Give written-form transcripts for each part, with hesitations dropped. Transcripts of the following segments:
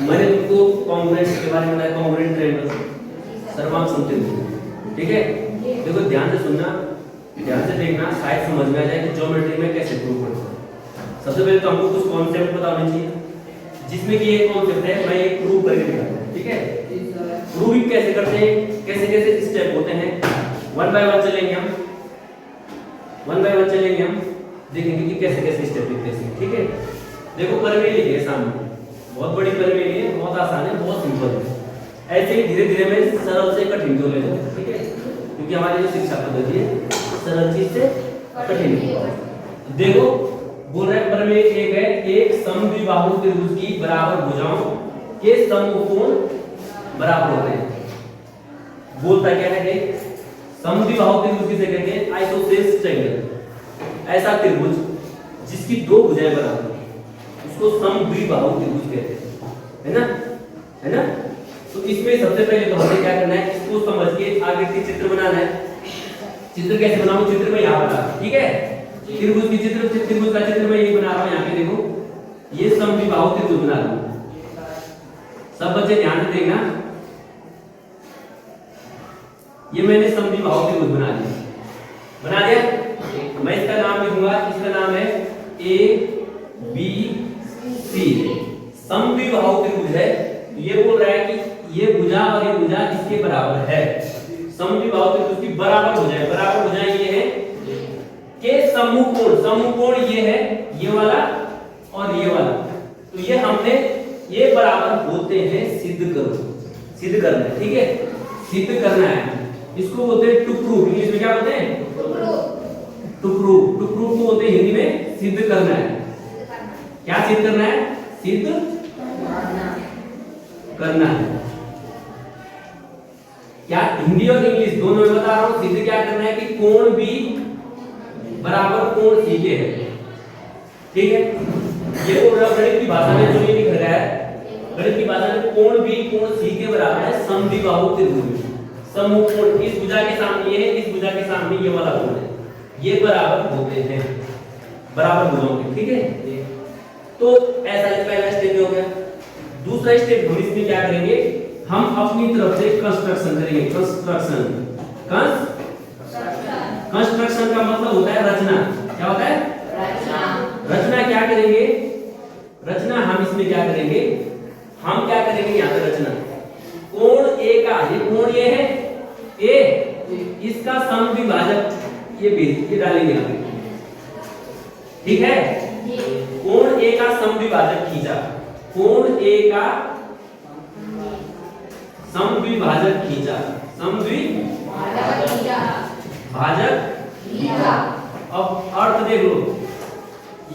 मैंने तुमको कॉन्ग्रुएंट के बारे में बताया, कॉन्ग्रुएंट ट्रायंगल सर्वांग समत्रिभुज। ठीक है, देखो ध्यान से सुनना, ध्यान से देखना, शायद समझ में आ जाए कि ज्योमेट्री में कैसे प्रूव करते हैं। सबसे पहले तो हमको कुछ कॉन्सेप्ट पता होने चाहिए, जिसमें कि एक कॉन्सेप्ट है, मैं एक प्रूव करके दिखाता हूं। ठीक है, प्रूविंग कैसे करते हैं, कैसे कैसे स्टेप होते हैं, वन बाय वन चलेंगे हम, वन बाय वन चलेंगे हम, देखेंगे कि कैसे कैसे स्टेप लिखते हैं। ठीक है, देखो प्रमेय लिखी है सामने, बहुत बड़ी प्रमेय नहीं है, बहुत आसान है, बहुत सिंपल है। ऐसे ही धीरे धीरे मैं सरल से कठिन को ले जाऊंगा। ठीक है, क्योंकि हमारी जो शिक्षा पद्धति है सरल चीज से कठिन। देखो बोल रहे प्रमेय एक है, एक समद्विबाहु त्रिभुज की बराबर भुजाओं के समकोण बराबर होते हैं। बोलता क्या है कि समद्विबाहु त्रिभुज किसे कहते हैं, आइसोसेलेस ट्रायंगल, ऐसा त्रिभुज जिसकी दो भुजाएं बराबर हैं उसको समद्विबाहु त्रिभुज कहते हैं, है ना, है ना। तो इसमें सबसे पहले तो हमें क्या करना है, इसको समझ के आगे के चित्र बनाना है। चित्र कैसे बनाऊं, चित्र में यहां बना, ठीक है, त्रिभुज की चित्र, त्रिभुज का चित्र मैं ये बना रहा हूं, यहाँ पे देखो ये समद्विबाहु त्रिभुज बना रहा हूं। सब बच्चे ध्यान से देखना, ये मैंने समद्विबाहु त्रिभुज बना दिया, बना दिया। मैं इसका नाम लिखूंगा, इसका नाम है ए बी सी, समद्विबाहु त्रिभुज है। ये बोल रहा है कि ये भुजा और ये भुजा इसके बराबर है, समद्विबाहु त्रिभुज की बराबर भुजाएं, बराबर भुजाएं ये है के समकोण, समकोण ये है, ये वाला और ये वाला, तो ये हमने ये बराबर होते हैं सिद्ध करो, सिद्ध करना है। ठीक है, सिद्ध करना है, इसको बोलते हैं टू प्रूव, इंग्लिश में क्या बोलते हैं, टू प्रूव, टू प्रूव को बोलते हैं हिंदी में सिद्ध करना है। क्या सिद्ध करना है, सिद्ध करना है। क्या हिंदी और इंग्लिश दोनों में बता रहा हूं, सिद्ध क्या करना है कि कोण बी बराबर कोण सी के है। ठीक है, ये गणित की भाषा में जो ये लिख रहा है, गणित की भाषा में कोण बी कोण सी के बराबर है समद्विबाहु त्रिभुज। समकोण इस भुजा के सामने ये है, इस भुजा के सामने ये वाला कोण है, ये बराबर होते हैं, बराबर भुजाओं के। ठीक है, तो ऐसा पहला स्टेप हो गया। दूसरा स्टेप हम इसमें क्या करेंगे, हम अपनी तरफ से कंस्ट्रक्शन करेंगे। कंस्ट्रक्शन, कंस्ट्रक्शन का मतलब होता है रचना। क्या होता है, रचना। रचना क्या करेंगे, रचना हम इसमें क्या करेंगे, हम क्या करेंगे यहाँ पे रचना, कोण ए का, ये कोण ये है ए, इसका समद्विभाजक ये बेस, ये डालेंगे यहाँ पे। ठीक है, कोण ए का समद्विभाजक खींचा, कोण ए का समद्विभाजक खींचा, समद्विभाजक खींचा। अब अर्थ देख लो,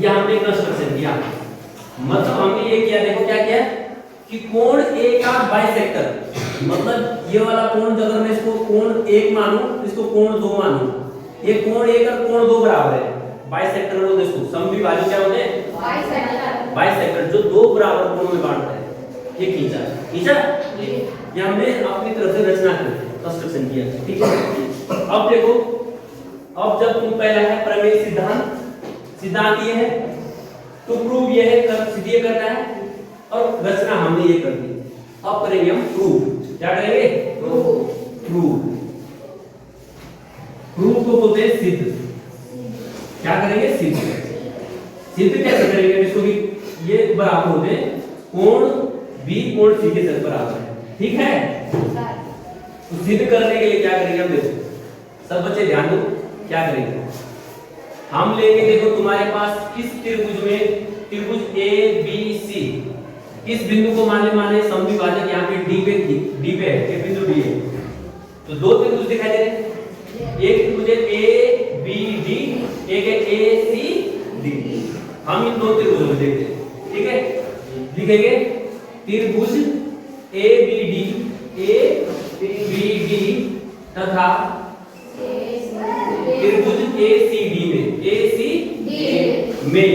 ये हमने कंस्ट्रक्शन किया, मतलब हमने ये किया, देखो क्या किया कि कोण ए का बाइसेक्टर, मतलब ये वाला कोण अगर मैं इसको कोण 1 मानूं, इसको कोण 2 मानूं, ये कोण 1 और कोण 2 बराबर है, बाइसेक्टर बोलते हैं इसको। समद्विभाजक क्या होते हैं, बाइसेक्टर, बाइसेक्टर जो दो बराबर कोणों में बांटता है, ये खींचा, खींचा, ये हमने अपनी तरफ से रचना की, कंस्ट्रक्शन किया। ठीक है, अब देखो, अब जब तुम पहला है प्रमेय सिद्धांत, सिद्धांत ये है, टू प्रूव ये है, सिद्ध ये करना है, और रचना हमने ये कर दी। अब करेंगे हम प्रूव। क्या करेंगे, प्रूव, प्रूव को बोलते हैं सिद्ध। क्या करेंगे, सिद्ध। सिद्ध कैसे करेंगे, इसको भी ये बराबर होते हैं, कोण बी कोण सी के साथ बराबर है। ठीक है, तो सिद्ध करने के लिए क्या करेंगे हम, देखो सब बच्चे ध्यान दो, क्या करेंगे हम लेंगे, देखो तुम्हारे पास इस त्रिभुज में, त्रिभुज ए बी सी, इस बिंदु को माने समद्विभाजक यहाँ पे डी पे है, ये बिंदु डी है, तो दो त्रिभुज दिखाई दे रहे हैं, एक त्रिभुज है ए बी डी, एक है ए सी डी। हम इन दो त्रिभुजों को देखते हैं। ठीक है, लिखेंगे त्रिभुज ए बी डी तथा त्रिभुज ए सी डी में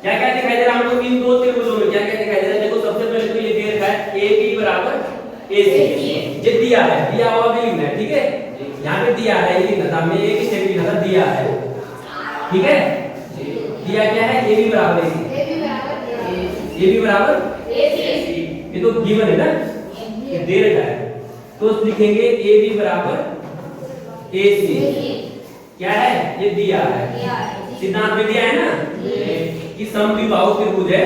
क्या क्या दिखाई दे रहा है हमको, इन दो त्रिभुजों में क्या क्या दिखाई दे रहा है। देखो सबसे पहले तो ये दे रखा है ए बी बराबर ए सी, ये दिया है, दिया हुआ भी लिखना है। ठीक है, यहाँ पे दिया है, ये लिखना था, हमने एक स्टेप लिखा था, दिया है। ठीक है, दिया क्या है, ए बी बराबर ए सी, ए बी बराबर AC। ये तो गिवन है ना, ये दे रखा है, तो लिखेंगे ए बी बराबर AC। क्या है, ये दिया है, सिद्धांत में दिया है ना कि समद्विबाहु त्रिभुज है,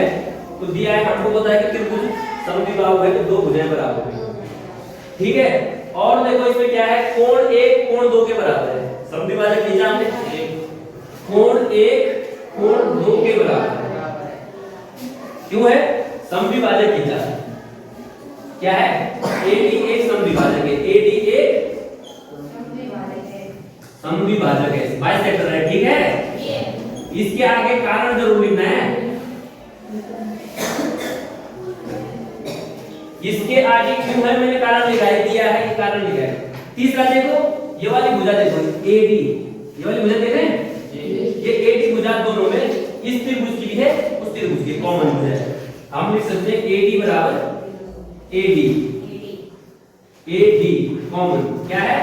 तो दिया है, हमको पता है कि त्रिभुज समद्विबाहु है तो दो भुजाएं बराबर है, ठीक है। और देखो इसमें क्या है, कोण 1 कोण 2 के बराबर है, समद्विभाजक खींचा हमने, कोण 1 कोण 2 के बराबर है, क्यों है, समद्विभाजक खींचा, क्या है, AD एक समद्विभाजक है, AD एक समद्विभाजक है, बाइसेक्टर है, ठीक है। इसके आगे कारण जरूर लिखना है, इसके आगे क्यों है मैंने कारण लिखा है, दिया है ये कारण लिखा है। तीसरा देखो, ये वाली भुजा देखो AD, ये वाली भुजा देख रहे हैं, ये AD भुजा दोनों में इस त्रिभुज की भी है उस त्रिभुज की कॉमन भुजा है, हम लिख सकते हैं AD बराबर AD कॉमन, क्या है,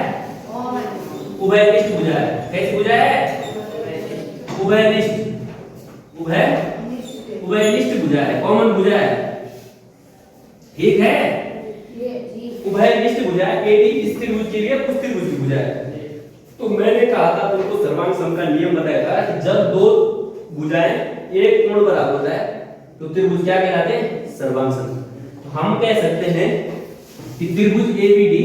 उभयनिष्ठ भुजा है। कैसी भुजा है, उभयनिष्ठ, उभयनिष्ठ भुजा है, कॉमन भुजा है, ठीक है। उभयनिष्ठ भुजा है, AD इस त्रिभुज के लिए उस त्रिभुज की भुजा है। तो मैंने कहा था तुमको सर्वांग सम का नियम बताया था कि जब दो भुजाएं एक कोण बराबर होता है तो त्रिभुज क्या कहलाते हैं, सर्वांग सम। तो हम कह सकते हैं कि त्रिभुज ABD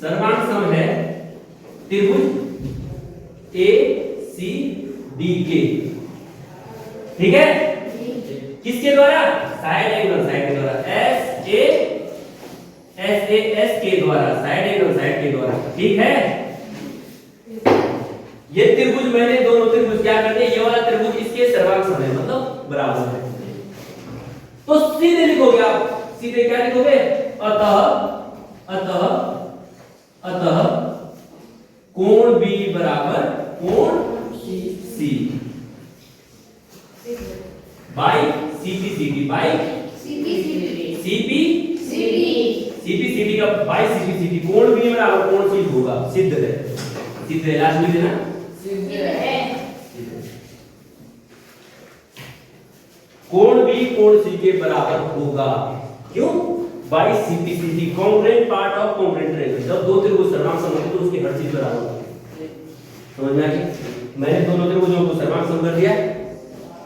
सर्वांग सम है त्रिभुज ACD के, ठीक है। किसके द्वारा, साइड एंगल साइड के द्वारा, SAS के द्वारा, साइड एंगल साइड के द्वारा, ठीक है। ये त्रिभुज मैंने दोनों त्रिभुज क्या करते हैं, ये वाला त्रिभुज इसके सर्वांग सम है, मतलब बराबर है। तो सीधे लिखोगे आप, सीधे क्या लिखोगे, अतः कोण B बराबर कोण C by CPCD by CPCD का बाई CPCD, कोण B बराबर कोण C होगा, सिद्ध है, सिद्ध है, लास्ट में देना सिद्ध है। कोण B कोण C के बराबर होगा, क्यों, by CPCD congruent part of congruent triangle. जब दो त्रिभुज सर्वांग सम होते तो उसकी हर चीज बराबर होती है, समझ में आ गया। मैंने दोनों त्रिभुजों को सर्वांग सम कर दिया,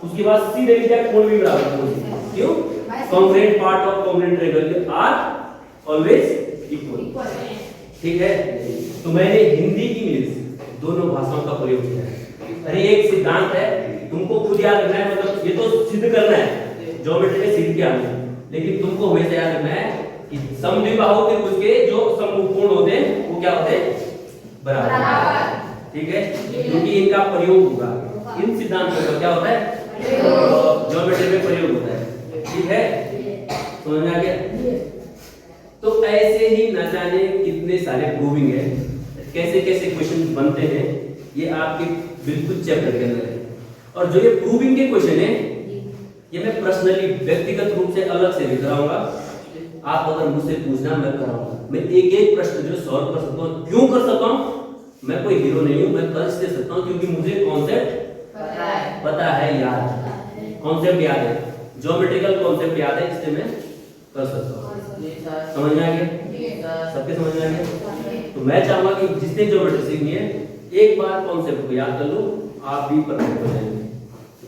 उसके बाद सीधे लिखा कोण भी बराबर कोण C, क्यों, congruent part of congruent triangle are always equal, ठीक है। तो मैंने हिंदी इंग्लिश दोनों भाषाओं का प्रयोग किया है। अरे एक सिद्धांत है, तुमको खुद याद रखना है, मतलब ये तो सिद्ध करना है, ज्योमेट्री में सिद्ध किया हमने, लेकिन तुमको हमेशा याद रखना है कि समद्विबाहु त्रिभुज के जो समकोण होते हैं वो क्या होते हैं, बराबर, ठीक है, क्योंकि इनका प्रयोग होगा, इन सिद्धांतों का क्या होता है, ज्योमेट्री में प्रयोग होता है, ठीक है, समझ में आ गया। तो ऐसे ही न जाने कितने सारे प्रूविंग है, कैसे कैसे क्वेश्चन बनते हैं, ये आपके बिल्कुल चैप्टर के अंदर है। और जो ये प्रूविंग के क्वेश्चन है ये मैं पर्सनली व्यक्तिगत रूप से अलग से भी कराऊंगा, आप अगर मुझसे पूछना मैं कराऊंगा, मैं एक एक प्रश्न जो सॉल्व कर सकता हूँ। क्यों कर सकता हूँ, मैं कोई हीरो नहीं हूँ, मैं कर दे सकता हूँ क्योंकि मुझे कॉन्सेप्ट पता है, याद, कॉन्सेप्ट याद है, ज्योमेट्रिकल कॉन्सेप्ट याद है, इससे मैं कर सकता हूँ। समझ में आ गया, सबके समझ में आ गया। तो मैं चाहूंगा कि जिसने ज्योमेट्री सीखनी है एक बार कॉन्सेप्ट को याद कर लो, आप भी परफेक्ट हो जाएंगे।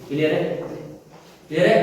क्लियर है, क्लियर है।